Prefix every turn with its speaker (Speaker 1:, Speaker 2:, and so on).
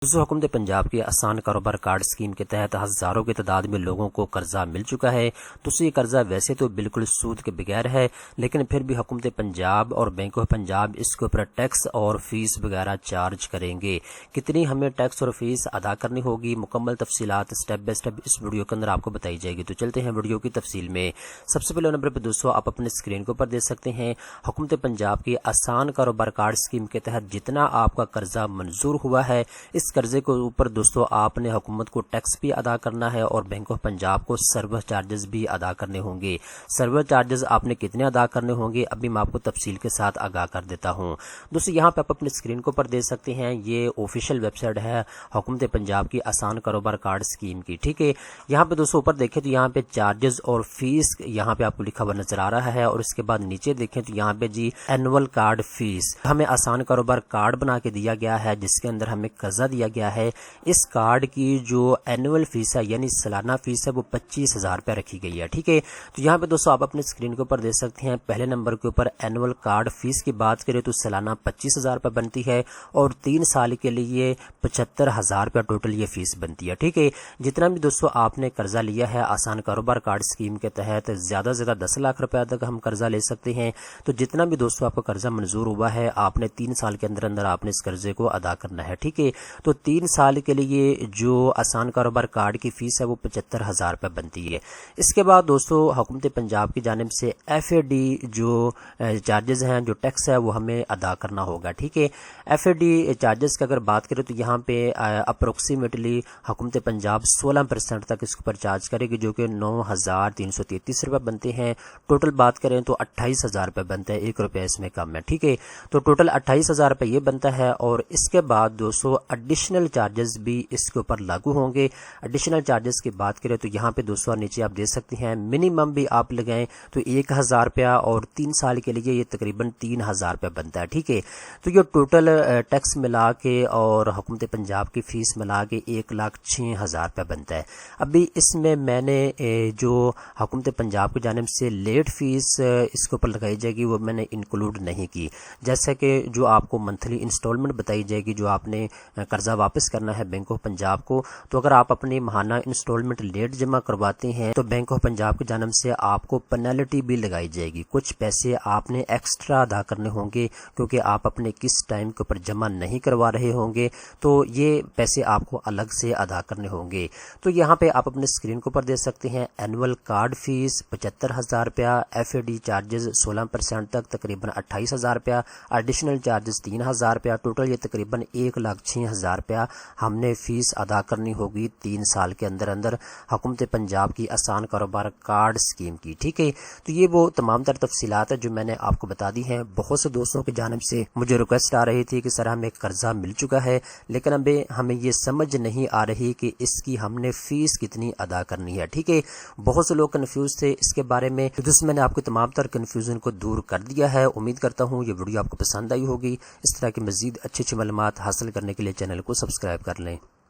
Speaker 1: دوستوں، حکومت پنجاب کے آسان کاروبار کارڈ اسکیم کے تحت ہزاروں کی تعداد میں لوگوں کو قرضہ مل چکا ہے۔ دوستوں، یہ قرضہ ویسے تو بالکل سود کے بغیر ہے، لیکن پھر بھی حکومت پنجاب اور بینک آف پنجاب اس کے اوپر ٹیکس اور فیس وغیرہ چارج کریں گے۔ کتنی ہمیں ٹیکس اور فیس ادا کرنی ہوگی، مکمل تفصیلات اسٹیپ بائی اسٹیپ اس ویڈیو کے اندر آپ کو بتائی جائے گی۔ تو چلتے ہیں ویڈیو کی تفصیل میں۔ سب سے پہلے نمبر پہ دوستوں آپ اپنے اسکرین کے اوپر دیکھ سکتے ہیں، حکومت پنجاب کی آسان کاروبار کارڈ اسکیم کے تحت جتنا آپ کا قرضہ منظور ہوا ہے، اس قرضے کے اوپر دوستو آپ نے حکومت کو ٹیکس بھی ادا کرنا ہے اور بینک آف پنجاب کو سروس چارجز بھی ادا کرنے ہوں گے۔ سروس چارجز آپ نے کتنے ادا کرنے ہوں گے ابھی میں آپ کو تفصیل کے ساتھ آگاہ کر دیتا ہوں۔ دوستو، یہاں پہ آپ اپنے اسکرین کو پر دیکھ سکتے ہیں، یہ آفیشیل ویب سائٹ ہے حکومت پنجاب کی آسان کاروبار کارڈ اسکیم کی، ٹھیک ہے۔ یہاں پہ دوستو اوپر دیکھیں تو یہاں پہ چارجز اور فیس یہاں پہ آپ کو لکھا ہوا نظر آ رہا ہے، اور اس کے بعد نیچے دیکھیں تو یہاں پہ اینول کارڈ فیس ہمیں آسان کاروبار کارڈ بنا کے دیا گیا ہے، جس کے اندر ہمیں قرضہ دیا گیا ہے۔ اس کارڈ کی جو اینول فیس ہے یعنی سالانہ فیس ہے وہ 25,000 روپے رکھی گئی ہے، ٹھیک ہے۔ تو یہاں پہ دوستو آپ اپنے اسکرین کے اوپر دیکھ سکتے ہیں، پہلے نمبر کے اوپر اینول کارڈ فیس کی بات کریں تو سالانہ 25,000 روپے بنتی ہے، اور 3 سال کے لیے 75,000 روپے ٹوٹل یہ فیس بنتی ہے، ٹھیک ہے۔ جتنا بھی دوستو آپ نے قرضہ لیا ہے آسان کاروبار کارڈ اسکیم کے تحت، زیادہ سے زیادہ 10 لاکھ روپے تک ہم قرضہ لے سکتے ہیں۔ تو جتنا بھی دوستو آپ کا قرضہ منظور ہوا ہے، آپ نے 3 سال کے اندر اندر آپ نے اس قرضے کو ادا کرنا ہے، ٹھیک ہے۔ تو 3 سال کے لیے جو آسان کاروبار کارڈ کی فیس ہے وہ 75,000 روپے بنتی ہے۔ اس کے بعد دوستو حکومت پنجاب کی جانب سے ایف اے ڈی جو چارجز ہیں، جو ٹیکس ہے وہ ہمیں ادا کرنا ہوگا، ٹھیک ہے۔ ایف اے ڈی چارجز کی اگر بات کریں تو یہاں پہ اپروکسیمیٹلی حکومت پنجاب 16% تک اس کے اوپر چارج کرے گی، جو کہ 9,333 روپے بنتے ہیں۔ ٹوٹل بات کریں تو 28,000 روپے بنتا ہے، 1 روپے اس میں کم ہے، ٹھیک ہے۔ تو ٹوٹل 28,000 روپے یہ بنتا ہے، اور اس کے بعد دوستو ایڈیشنل چارجز بھی اس کے اوپر لاگو ہوں گے۔ ایڈیشنل چارجز کی بات کریں تو یہاں پہ دوستو نیچے آپ دیکھ سکتے ہیں، منیمم بھی آپ لگائیں تو 1,000 روپیہ، اور 3 سال کے لیے یہ تقریباً 3,000 روپے بنتا ہے، ٹھیک ہے۔ تو یہ ٹوٹل ٹیکس ملا کے اور حکومت پنجاب کی فیس ملا کے 1,06,000 روپے بنتا ہے۔ ابھی اس میں نے جو حکومت پنجاب کی جانب سے لیٹ فیس اس کے اوپر لگائی جائے گی وہ میں نے انکلوڈ نہیں کی، جیسا کہ جو آپ کو منتھلی انسٹالمنٹ بتائی جائے گی، جو آپ نے قرضہ واپس کرنا ہے بینک آف پنجاب کو، تو اگر آپ اپنی ماہانہ انسٹالمنٹ لیٹ جمع کرواتے ہیں تو بینک آف پنجاب کی جانب سے آپ کو پینلٹی بھی لگائی جائے گی، کچھ پیسے آپ نے ایکسٹرا ادا کرنے ہوں گے، کیونکہ آپ اپنے کس ٹائم کے اوپر جمع نہیں کروا رہے ہوں گے، تو یہ پیسے آپ کو الگ سے ادا کرنے ہوں گے۔ تو یہاں پہ آپ اپنے اسکرین کے اوپر دیکھ سکتے ہیں، اینول کارڈ فیس 75,000 روپیہ، ایف اے ڈی چارجز 16% تک تقریباً 28,000 روپیہ، ایڈیشنل چارجز 3,000 روپیہ، ٹوٹل یہ تقریباً 1,06,000 روپیہ ہم نے فیس ادا کرنی ہوگی 3 سال کے اندر اندر حکومت پنجاب کی آسان کاروبار کارڈ اسکیم کی، ٹھیک ہے۔ تو یہ وہ تمام تر تفصیلات ہے جو میں نے آپ کو بتا دی ہیں۔ بہت سے دوستوں کی جانب سے مجھے ریکویسٹ آ رہی تھی کہ سر ہمیں قرضہ مل چکا ہے، لیکن اب ہمیں یہ سمجھ نہیں آ رہی کہ اس کی ہم نے فیس کتنی ادا کرنی ہے، ٹھیک ہے۔ بہت سے لوگ کنفیوز تھے اس کے بارے میں، تو میں نے آپ کو تمام تر کنفیوژن کو دور کر دیا ہے۔ امید کرتا ہوں یہ ویڈیو آپ کو پسند آئی ہوگی۔ اس طرح کی مزید اچھی معلومات حاصل کرنے کے لیے چینل کو سبسکرائب کر لیں۔